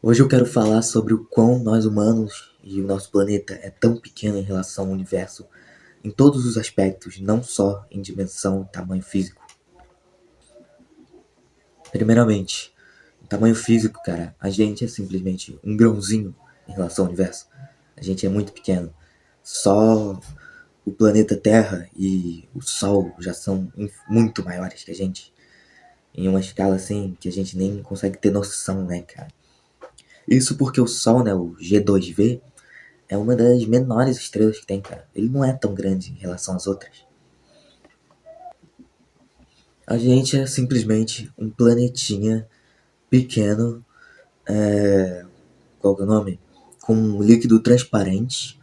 Hoje eu quero falar sobre o quão nós humanos e o nosso planeta é tão pequeno em relação ao universo em todos os aspectos, não só em dimensão e tamanho físico. Primeiramente, em tamanho físico, cara, a gente é simplesmente um grãozinho em relação ao universo. A gente é muito pequeno. Só o planeta Terra e o Sol já são muito maiores que a gente. Em uma escala assim que a gente nem consegue ter noção, né, cara? Isso porque o Sol, né, o G2V, é uma das menores estrelas que tem, cara. Ele não é tão grande em relação às outras. A gente é simplesmente um planetinha pequeno, qual que é o nome? Com um líquido transparente,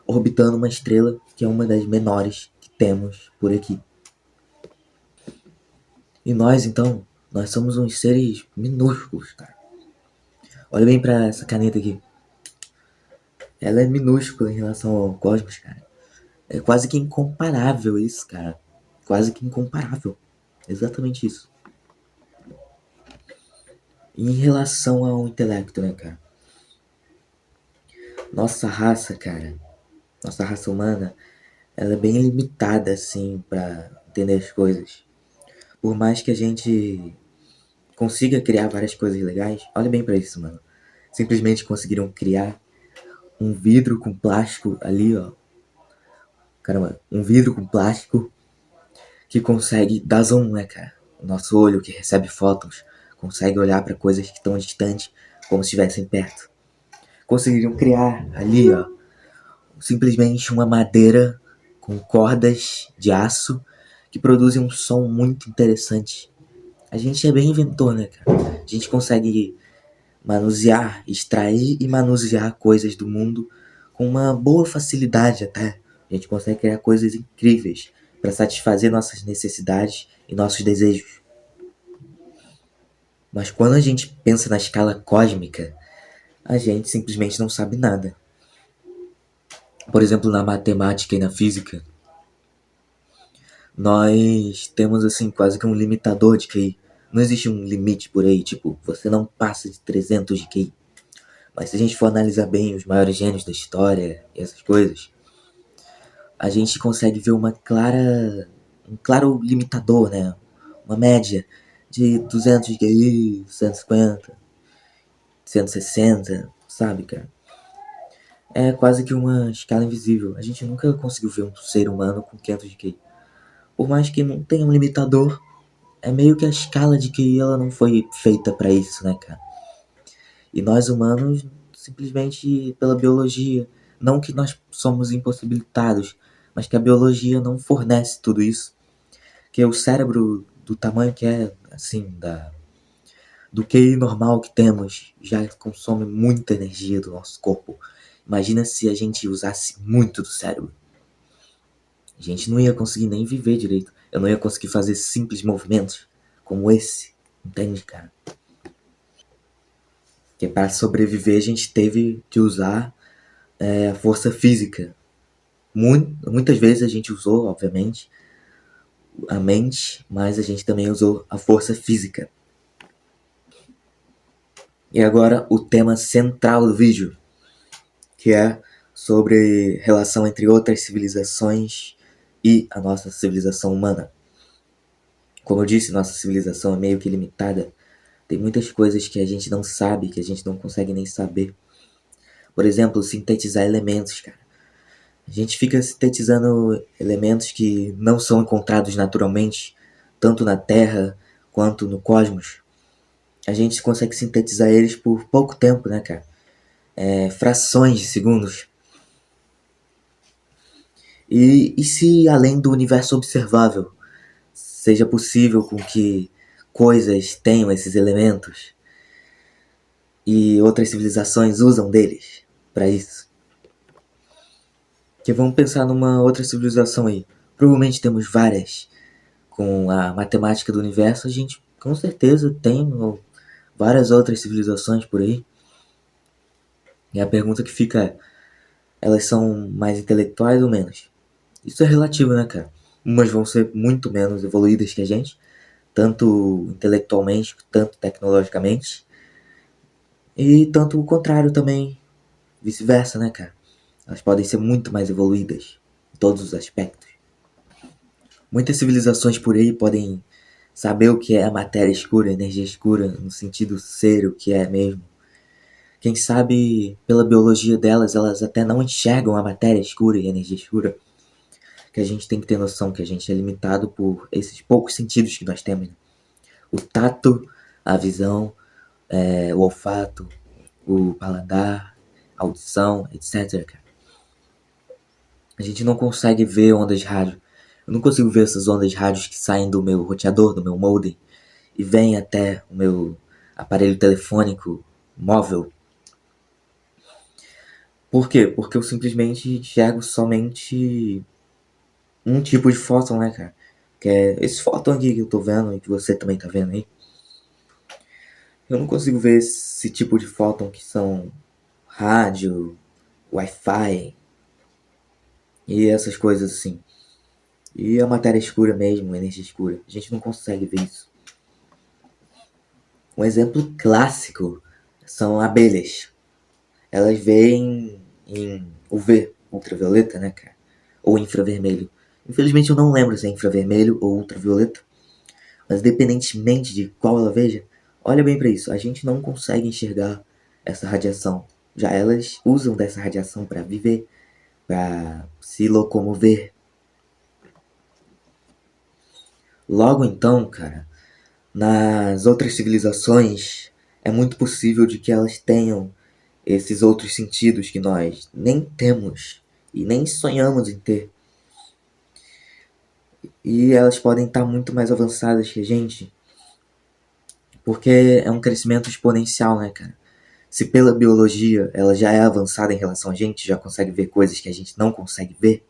orbitando uma estrela que é uma das menores que temos por aqui. E nós, então, nós somos uns seres minúsculos, cara. Olha bem pra essa caneta aqui. Ela é minúscula em relação ao cosmos, cara. É quase que incomparável isso, cara. Quase que incomparável. Exatamente isso. Em relação ao intelecto, né, cara? Nossa raça, cara, nossa raça humana, ela é bem limitada, assim, pra entender as coisas. Por mais que a gente consiga criar várias coisas legais, olha bem pra isso, mano. Simplesmente conseguiram criar um vidro com plástico ali, ó. Caramba, um vidro com plástico que consegue dar zoom, né, cara? O nosso olho que recebe fótons consegue olhar pra coisas que estão distantes como se estivessem perto. Conseguiram criar ali, ó, simplesmente uma madeira com cordas de aço que produzem um som muito interessante. A gente é bem inventor, né, cara? A gente consegue manusear, extrair e manusear coisas do mundo com uma boa facilidade até. A gente consegue criar coisas incríveis para satisfazer nossas necessidades e nossos desejos. Mas quando a gente pensa na escala cósmica, a gente simplesmente não sabe nada. Por exemplo, na matemática e na física, nós temos assim quase que um limitador de QI. Não existe um limite por aí, tipo, você não passa de 300 de QI. Mas se a gente for analisar bem os maiores gênios da história e essas coisas, a gente consegue ver um claro limitador, né? Uma média de 200 de QI, 150, 160, sabe, cara? É quase que uma escala invisível. A gente nunca conseguiu ver um ser humano com 500 de QI. Por mais que não tenha um limitador, é meio que a escala de que ela não foi feita para isso, né, cara? E nós humanos, simplesmente pela biologia, não que nós somos impossibilitados, mas que a biologia não fornece tudo isso. Que o cérebro do tamanho que é, assim, do QI normal que temos, já consome muita energia do nosso corpo. Imagina se a gente usasse muito do cérebro. A gente não ia conseguir nem viver direito. Eu não ia conseguir fazer simples movimentos como esse. Entende, cara? Que para sobreviver a gente teve que usar a força física. Muitas vezes a gente usou, obviamente, a mente, mas a gente também usou a força física. E agora o tema central do vídeo, que é sobre relação entre outras civilizações e a nossa civilização humana. Como eu disse, nossa civilização é meio que limitada. Tem muitas coisas que a gente não sabe, que a gente não consegue nem saber. Por exemplo, sintetizar elementos, cara. A gente fica sintetizando elementos que não são encontrados naturalmente, tanto na Terra quanto no cosmos. A gente consegue sintetizar eles por pouco tempo, né, cara? Frações de segundos. E se além do universo observável seja possível com que coisas tenham esses elementos e outras civilizações usam deles para isso? Que vamos pensar numa outra civilização aí. Provavelmente temos várias. Com a matemática do universo, a gente com certeza tem várias outras civilizações por aí. E a pergunta que fica é: elas são mais intelectuais ou menos? Isso é relativo, né, cara? Umas vão ser muito menos evoluídas que a gente, tanto intelectualmente, tanto tecnologicamente. E tanto o contrário também, vice-versa, né, cara? Elas podem ser muito mais evoluídas em todos os aspectos. Muitas civilizações por aí podem saber o que é a matéria escura, a energia escura, no sentido ser o que é mesmo. Quem sabe, pela biologia delas, elas até não enxergam a matéria escura e a energia escura. Que a gente tem que ter noção que a gente é limitado por esses poucos sentidos que nós temos. O tato, a visão, o olfato, o paladar, a audição, etc. Cara. A gente não consegue ver ondas de rádio. Eu não consigo ver essas ondas de rádio que saem do meu roteador, do meu modem, e vêm até o meu aparelho telefônico móvel. Por quê? Porque eu simplesmente enxergo somente um tipo de fóton, né, cara? Que é esse fóton aqui que eu tô vendo e que você também tá vendo aí. Eu não consigo ver esse tipo de fóton que são rádio, Wi-Fi e essas coisas assim. E a matéria escura mesmo, a energia escura. A gente não consegue ver isso. Um exemplo clássico são abelhas. Elas veem em UV, ultravioleta, né, cara? Ou infravermelho. Infelizmente eu não lembro se é infravermelho ou ultravioleta. Mas independentemente de qual ela veja, olha bem para isso. A gente não consegue enxergar essa radiação. Já elas usam dessa radiação para viver, para se locomover. Logo então, cara, nas outras civilizações é muito possível de que elas tenham esses outros sentidos que nós nem temos e nem sonhamos em ter. E elas podem estar muito mais avançadas que a gente, porque é um crescimento exponencial, né, cara? Se pela biologia ela já é avançada em relação a gente, já consegue ver coisas que a gente não consegue ver,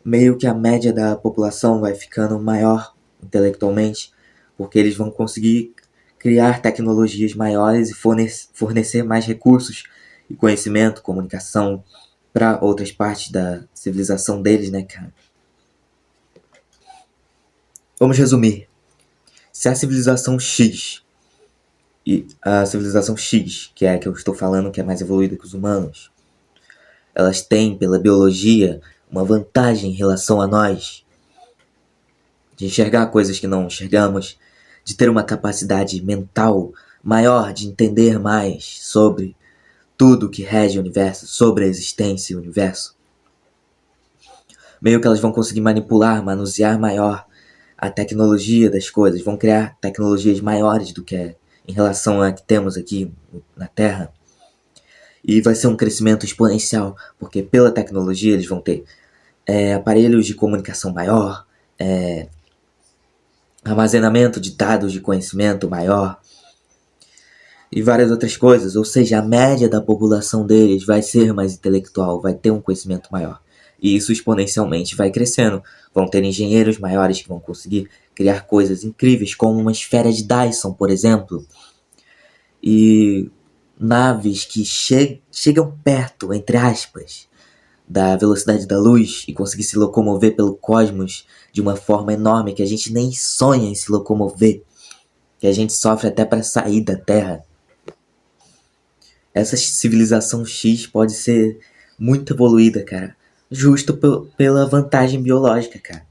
meio que a média da população vai ficando maior intelectualmente, porque eles vão conseguir criar tecnologias maiores e fornecer mais recursos e conhecimento, comunicação para outras partes da civilização deles, né, cara? Vamos resumir. Se a civilização X e a civilização X, que é a que eu estou falando, que é mais evoluída que os humanos, elas têm, pela biologia, uma vantagem em relação a nós, de enxergar coisas que não enxergamos, de ter uma capacidade mental maior, de entender mais sobre tudo que rege o universo, sobre a existência e o universo. Meio que elas vão conseguir manipular, manusear maior a tecnologia das coisas, vão criar tecnologias maiores do que é em relação a que temos aqui na Terra. E vai ser um crescimento exponencial, porque pela tecnologia eles vão ter aparelhos de comunicação maior, armazenamento de dados de conhecimento maior e várias outras coisas. Ou seja, a média da população deles vai ser mais intelectual, vai ter um conhecimento maior. E isso exponencialmente vai crescendo. Vão ter engenheiros maiores que vão conseguir criar coisas incríveis, como uma esfera de Dyson, por exemplo. E naves que chegam perto, entre aspas, da velocidade da luz e conseguir se locomover pelo cosmos de uma forma enorme que a gente nem sonha em se locomover, que a gente sofre até para sair da Terra. Essa civilização X pode ser muito evoluída, cara, justo pela vantagem biológica, cara.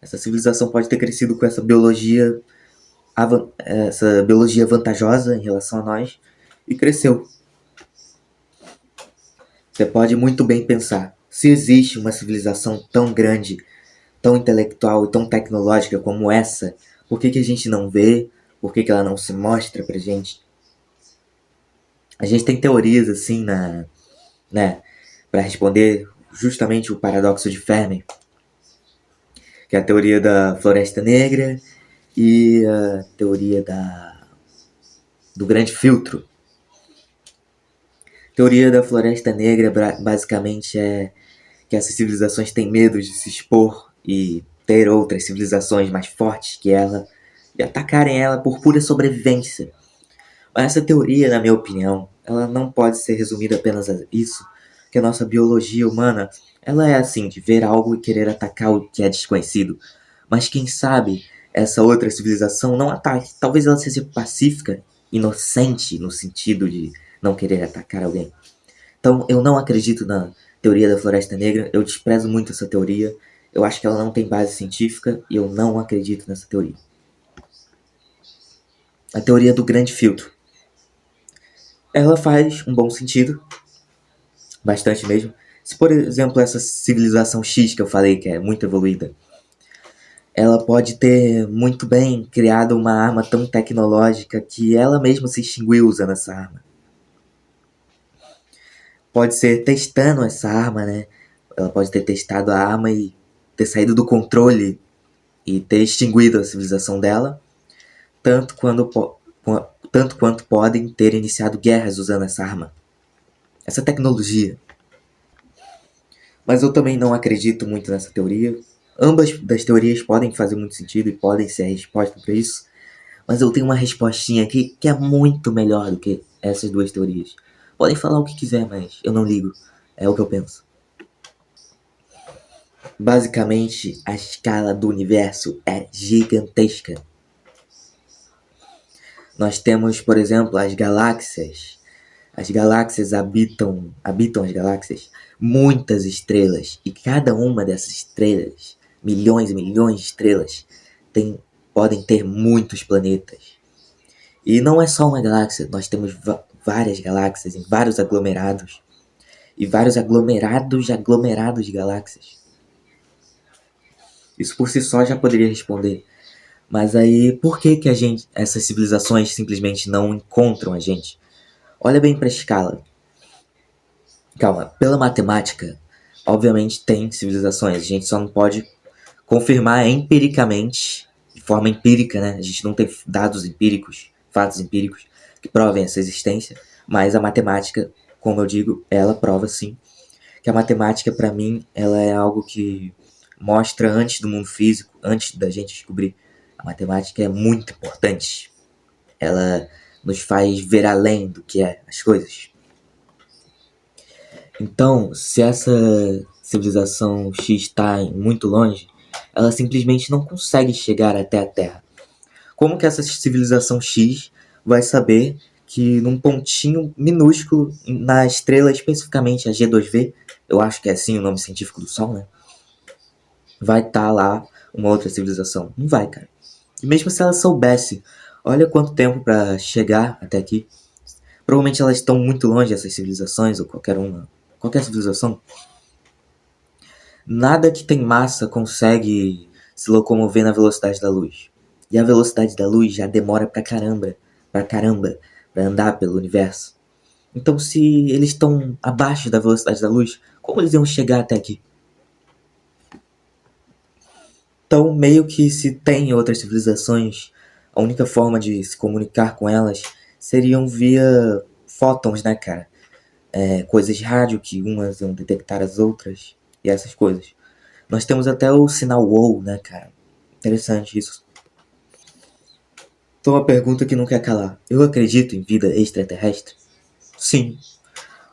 Essa civilização pode ter crescido com essa biologia vantajosa em relação a nós e cresceu. Você pode muito bem pensar, se existe uma civilização tão grande, tão intelectual e tão tecnológica como essa, por que a gente não vê? Por que ela não se mostra pra gente? A gente tem teorias assim para responder justamente o paradoxo de Fermi, que é a teoria da Floresta Negra e a teoria do Grande Filtro. A teoria da Floresta Negra basicamente é que essas civilizações têm medo de se expor e ter outras civilizações mais fortes que ela e atacarem ela por pura sobrevivência. Mas essa teoria, na minha opinião, ela não pode ser resumida apenas a isso, que a nossa biologia humana, ela é assim, de ver algo e querer atacar o que é desconhecido. Mas quem sabe essa outra civilização não ataque, talvez ela seja pacífica inocente no sentido de não querer atacar alguém. Então eu não acredito na teoria da Floresta Negra, eu desprezo muito essa teoria, eu acho que ela não tem base científica e eu não acredito nessa teoria. A teoria do grande filtro. Ela faz um bom sentido, bastante mesmo. Se, por exemplo, essa civilização X que eu falei, que é muito evoluída, ela pode ter muito bem criado uma arma tão tecnológica que ela mesma se extinguiu usando essa arma. Pode ser testando essa arma, né? Ela pode ter testado a arma e ter saído do controle e ter extinguido a civilização dela, tanto quanto podem ter iniciado guerras usando essa arma, essa tecnologia. Mas eu também não acredito muito nessa teoria. Ambas das teorias podem fazer muito sentido e podem ser a resposta para isso, mas eu tenho uma respostinha aqui que é muito melhor do que essas duas teorias. Podem falar o que quiser, mas eu não ligo. É o que eu penso. Basicamente, a escala do universo é gigantesca. Nós temos, por exemplo, as galáxias. As galáxias habitam as galáxias muitas estrelas. E cada uma dessas estrelas, milhões e milhões de estrelas, podem ter muitos planetas. E não é só uma galáxia, nós temos várias galáxias em vários aglomerados. E vários aglomerados de galáxias. Isso por si só já poderia responder. Mas aí, por que essas civilizações simplesmente não encontram a gente? Olha bem para a escala. Calma, pela matemática, obviamente tem civilizações. A gente só não pode confirmar empiricamente, de forma empírica, né? A gente não tem dados empíricos, fatos empíricos que provem essa existência. Mas a matemática, como eu digo, ela prova sim. Que a matemática, para mim, ela é algo que mostra antes do mundo físico, antes da gente descobrir. A matemática é muito importante. Ela nos faz ver além do que é as coisas. Então, se essa civilização X está muito longe, ela simplesmente não consegue chegar até a Terra. Como que essa civilização X vai saber que num pontinho minúsculo, na estrela especificamente a G2V, eu acho que é assim o nome científico do Sol, né? Vai estar lá uma outra civilização? Não vai, cara. E mesmo se ela soubesse, olha quanto tempo para chegar até aqui. Provavelmente elas estão muito longe, essas civilizações, ou qualquer civilização. Nada que tem massa consegue se locomover na velocidade da luz. E a velocidade da luz já demora pra caramba pra andar pelo universo. Então se eles estão abaixo da velocidade da luz, como eles iam chegar até aqui? Então, meio que se tem outras civilizações, a única forma de se comunicar com elas seriam via fótons, né, cara? Coisas de rádio que umas iam detectar as outras e essas coisas. Nós temos até o sinal WOW, né, cara? Interessante isso. Então, uma pergunta que não quer calar. Eu acredito em vida extraterrestre? Sim.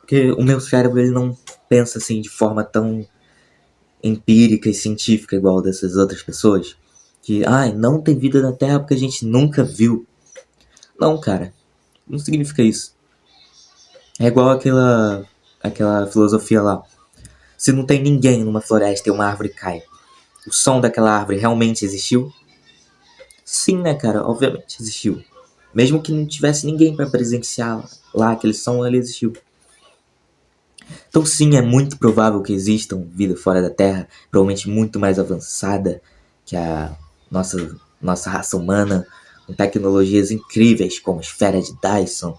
Porque o meu cérebro ele não pensa assim de forma tão empírica e científica igual dessas outras pessoas. Que, não tem vida na Terra porque a gente nunca viu. Não, cara. Não significa isso. É igual aquela filosofia lá. Se não tem ninguém numa floresta e uma árvore cai, o som daquela árvore realmente existiu? Sim, né, cara? Obviamente existiu. Mesmo que não tivesse ninguém para presenciar lá aquele som, ele existiu. Então sim, é muito provável que existam vida fora da Terra, provavelmente muito mais avançada que a nossa raça humana, com tecnologias incríveis como esfera de Dyson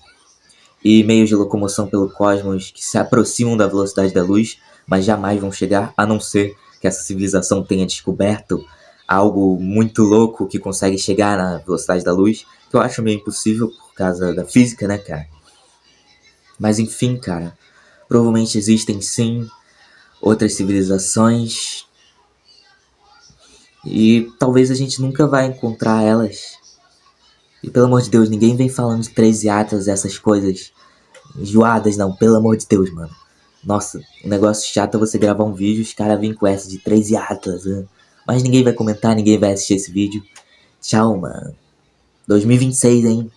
e meios de locomoção pelo cosmos que se aproximam da velocidade da luz, mas jamais vão chegar, a não ser que essa civilização tenha descoberto algo muito louco que consegue chegar na velocidade da luz, que eu acho meio impossível por causa da física, né, cara? Mas enfim, cara, provavelmente existem sim outras civilizações e talvez a gente nunca vai encontrar elas. E pelo amor de Deus, ninguém vem falando de 13 Atlas, essas coisas enjoadas, não, pelo amor de Deus, mano. Nossa, um negócio chato é você gravar um vídeo e os caras vêm com essa de 13 Atlas, né? Mas ninguém vai comentar, ninguém vai assistir esse vídeo. Tchau, mano. 2026, hein?